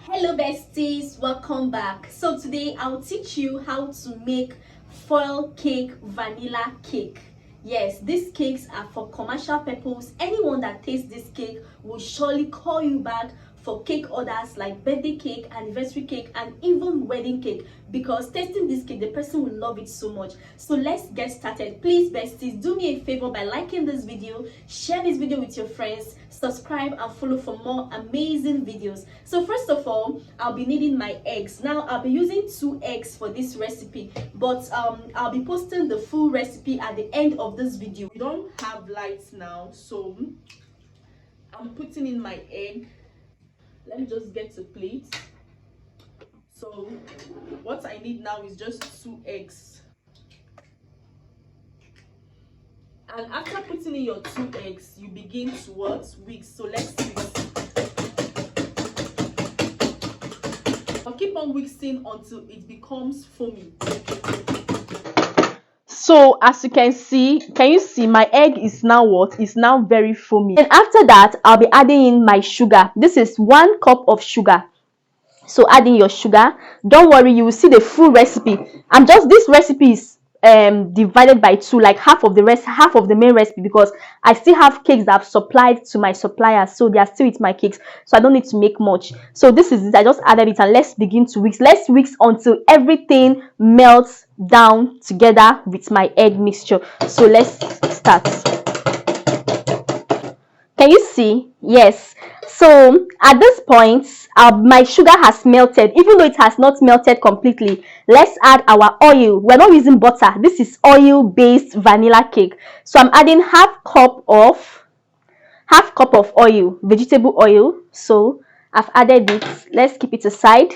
Hello besties, welcome back. So today I'll teach you how to make foil cake vanilla cake. Yes, these cakes are for commercial purpose. Anyone that tastes this cake will surely call you back for cake orders like birthday cake, anniversary cake, and even wedding cake, because tasting this cake the person will love it so much. So let's get started. Please besties, do me a favor by liking this video, share this video with your friends, subscribe and follow for more amazing videos. So first of all, I'll be needing my eggs. Now I'll be using 2 eggs for this recipe, but I'll be posting the full recipe at the end of this video. We don't have lights now, so I'm putting in my egg. Let me just get a plate. So what I need now is just 2 eggs. And after putting in your 2 eggs, you begin to what? Whisk. So let's whisk. I'll keep on whisking until it becomes foamy. So as you can you see my egg is now what? Is now very foamy. And after that, I'll be adding in my sugar. This is 1 cup of sugar. So add in your sugar. Don't worry, you will see the full recipe. This recipe is divided by 2, like half of the main recipe, because I still have cakes that I've supplied to my suppliers, so they are still with my cakes, so I don't need to make much. So this is it. I just added it, and let's begin to whisk. Let's whisk until everything melts down together with my egg mixture. So let's start. Can you see? Yes. So at this point, my sugar has melted. Even though it has not melted completely, let's add our oil. We're not using butter. This is oil based vanilla cake. So I'm adding half cup of oil, vegetable oil. So I've added it. Let's keep it aside.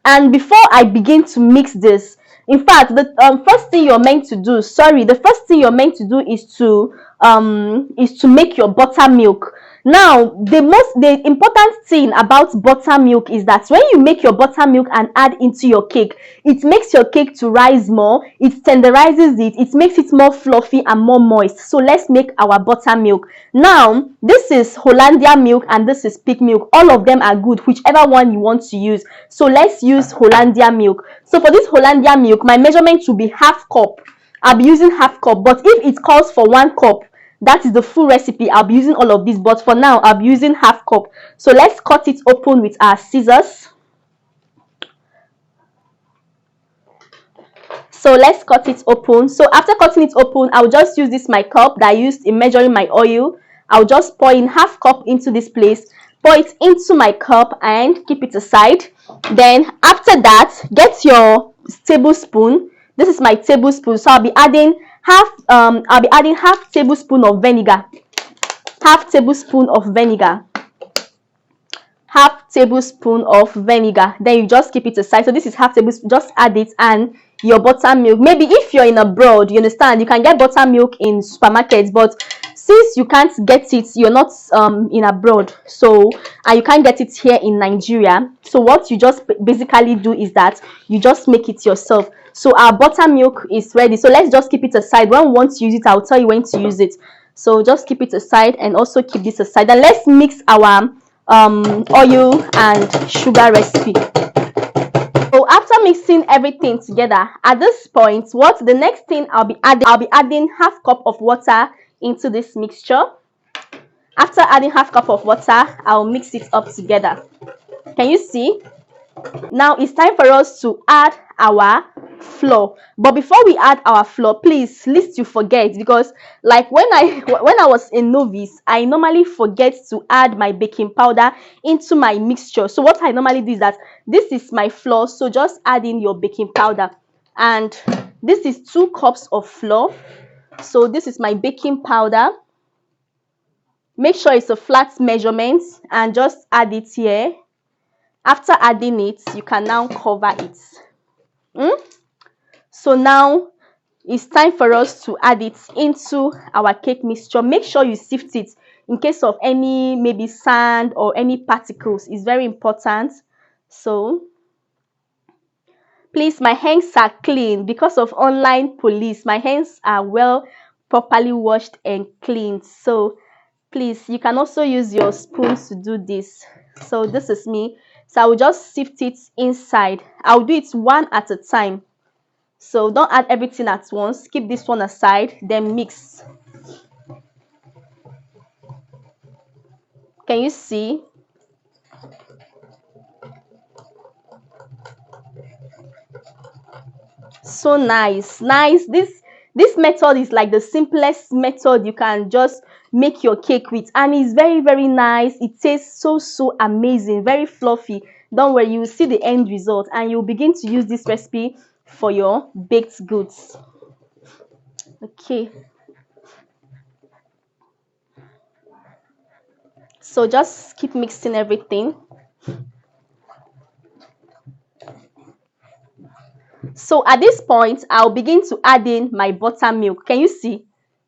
And before I begin to mix this, in fact, the first thing you're meant to do is to make your buttermilk. Now the important thing about buttermilk is that when you make your buttermilk and add into your cake, it makes your cake to rise more, it tenderizes it, it makes it more fluffy and more moist. So let's make our buttermilk. Now this is Hollandia milk and this is pig milk. All of them are good, whichever one you want to use. So let's use Hollandia milk. So for this Hollandia milk, my measurement will be half cup. I'll be using half cup, but if it calls for 1 cup, that is the full recipe, I'll be using all of this, but for now I'll be using half cup. So let's cut it open with our scissors. So let's cut it open. So after cutting it open, I'll just use this my cup that I used in measuring my oil. I'll just pour in half cup into this place, pour it into my cup and keep it aside. Then after that, get your tablespoon. This is my tablespoon, so I'll be adding half tablespoon of vinegar. Half tablespoon of vinegar. Half tablespoon of vinegar. Then you just keep it aside. So this is half tablespoon. Just add it, and your buttermilk. Maybe if you're in abroad, you understand, you can get buttermilk in supermarkets, but since you can't get it, you're not in abroad, so and you can't get it here in Nigeria, so what you just basically do is that you just make it yourself. So our buttermilk is ready, so let's just keep it aside. When we want to use it, I'll tell you when to use it. So just keep it aside and also keep this aside, and let's mix our oil and sugar recipe. So after mixing everything together, at this point, the next thing I'll be adding half cup of water into this mixture. After adding half cup of water, I'll mix it up together. Can you see? Now it's time for us to add our flour. But before we add our flour, please, lest you forget, because like when I was a novice, I normally forget to add my baking powder into my mixture. So what I normally do is that this is my flour, so just add in your baking powder. And this is 2 cups of flour. So this is my baking powder. Make sure it's a flat measurement and just add it here. After adding it, you can now cover it. So now it's time for us to add it into our cake mixture. Make sure you sift it in case of any maybe sand or any particles. It's very important. So please, my hands are clean because of online police. My hands are properly washed and cleaned. So please, you can also use your spoon to do this. So this is me. So I will just sift it inside. I'll do it one at a time. So don't add everything at once. Keep this one aside, then mix. Can you see? So nice. This method is like the simplest method you can just make your cake with, and it's very nice. It tastes so amazing, very fluffy. Don't worry, you will see the end result and you'll begin to use this recipe for your baked goods. Okay, so just keep mixing everything. So at this point, I'll begin to add in my buttermilk. Can you see?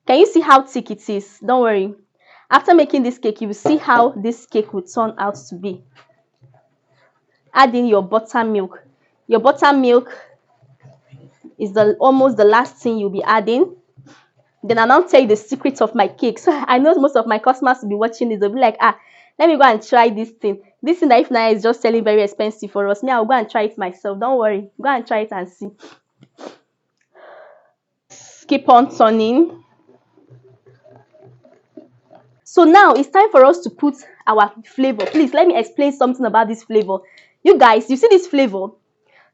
Can you see how thick it is? Don't worry. After making this cake, you will see how this cake will turn out to be. Add in your buttermilk. Your buttermilk is almost the last thing you'll be adding. Then I'll now tell you the secret of my cake. So I know most of my customers will be watching this. They'll be like, let me go and try this thing. This thing that if Naya is just selling very expensive for us, me, I'll go and try it myself. Don't worry. Go and try it and see. Keep on turning. So now it's time for us to put our flavor. Please let me explain something about this flavor. You guys, you see this flavor?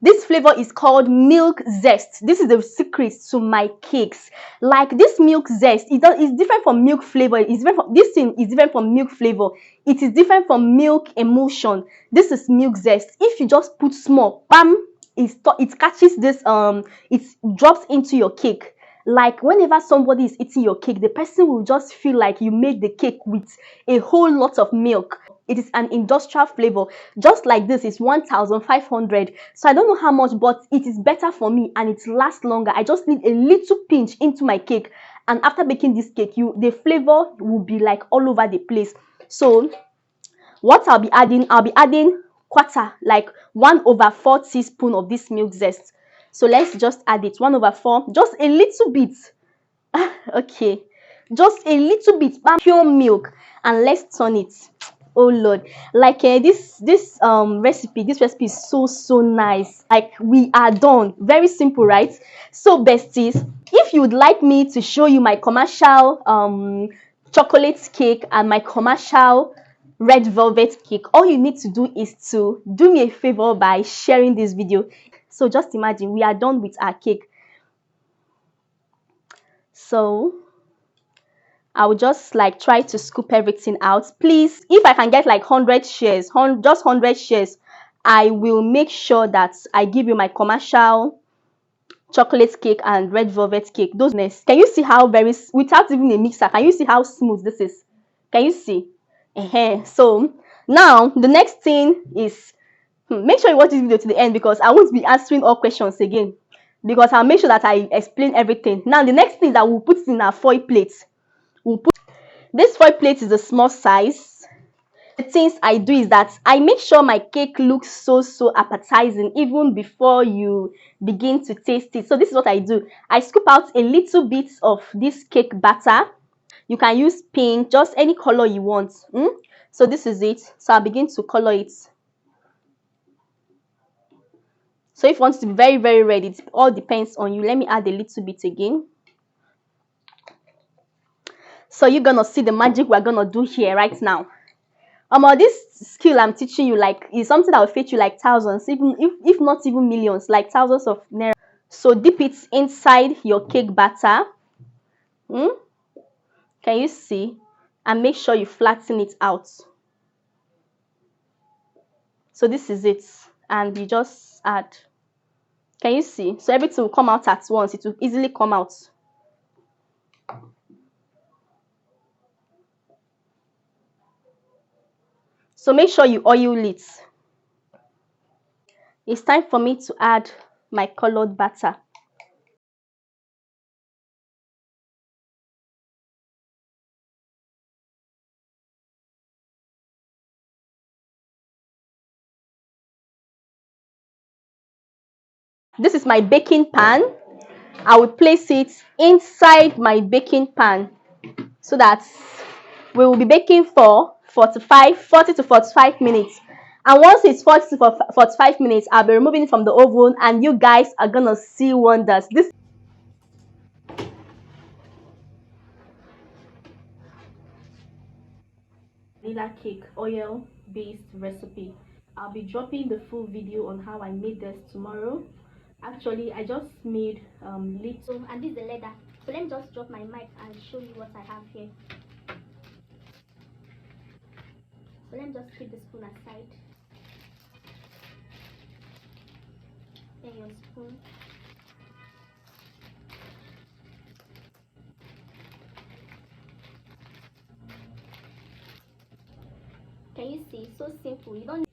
This flavor is called milk zest. This is the secret to my cakes. Like this milk zest, it's different from milk flavor. It's different from, this thing is different from milk flavor. It is different from milk emulsion. This is milk zest. If you just put small, bam, it catches this, it drops into your cake. Like whenever somebody is eating your cake, the person will just feel like you made the cake with a whole lot of milk. It is an industrial flavor. Just like this is 1,500. So I don't know how much, but it is better for me and it lasts longer. I just need a little pinch into my cake, and after baking this cake, the flavor will be like all over the place. So what I'll be adding quarter, like 1/4 teaspoon of this milk zest. So let's just add it, 1/4, just a little bit. Okay, just a little bit, pure milk, and let's turn it. Oh Lord, like this recipe is so nice. Like we are done. Very simple, right? So besties, if you would like me to show you my commercial chocolate cake and my commercial red velvet cake, all you need to do is to do me a favor by sharing this video. So just imagine we are done with our cake. So I will just like try to scoop everything out. Please, if I can get like 100 shares, just 100 shares, I will make sure that I give you my commercial chocolate cake and red velvet cake. Those next. Can you see how without even a mixer, can you see how smooth this is? Can you see? So now the next thing is, make sure you watch this video to the end, because I won't be answering all questions again, because I'll make sure that I explain everything. Now the next thing that we'll put in our foil plate. This foil plate is a small size. The things I do is that I make sure my cake looks so appetizing even before you begin to taste it. So this is what I do. I scoop out a little bit of this cake batter. You can use pink, just any color you want. So this is it. So I'll begin to color it. So if you want it to be very red, it all depends on you. Let me add a little bit again. So you're gonna see the magic we're gonna do here right now. This skill I'm teaching you, like, is something that will fetch you like thousands, even if not even millions, like thousands of naira. So dip it inside your cake batter. Can you see? And make sure you flatten it out. So this is it, and you just add. Can you see? So everything will come out at once. It will easily come out. So make sure you oil it. It's time for me to add my colored batter. This is my baking pan. I will place it inside my baking pan so that we will be baking for 40 to 45 minutes. And once it's 40 to 45 minutes, I'll be removing it from the oven, and you guys are gonna see wonders. This vanilla cake oil based recipe. I'll be dropping the full video on how I made this tomorrow. Actually, I just made little, and this is the leather. So let me just drop my mic and show you what I have here. So let me just keep the spoon aside. Then your spoon. Can you see? So simple. You don't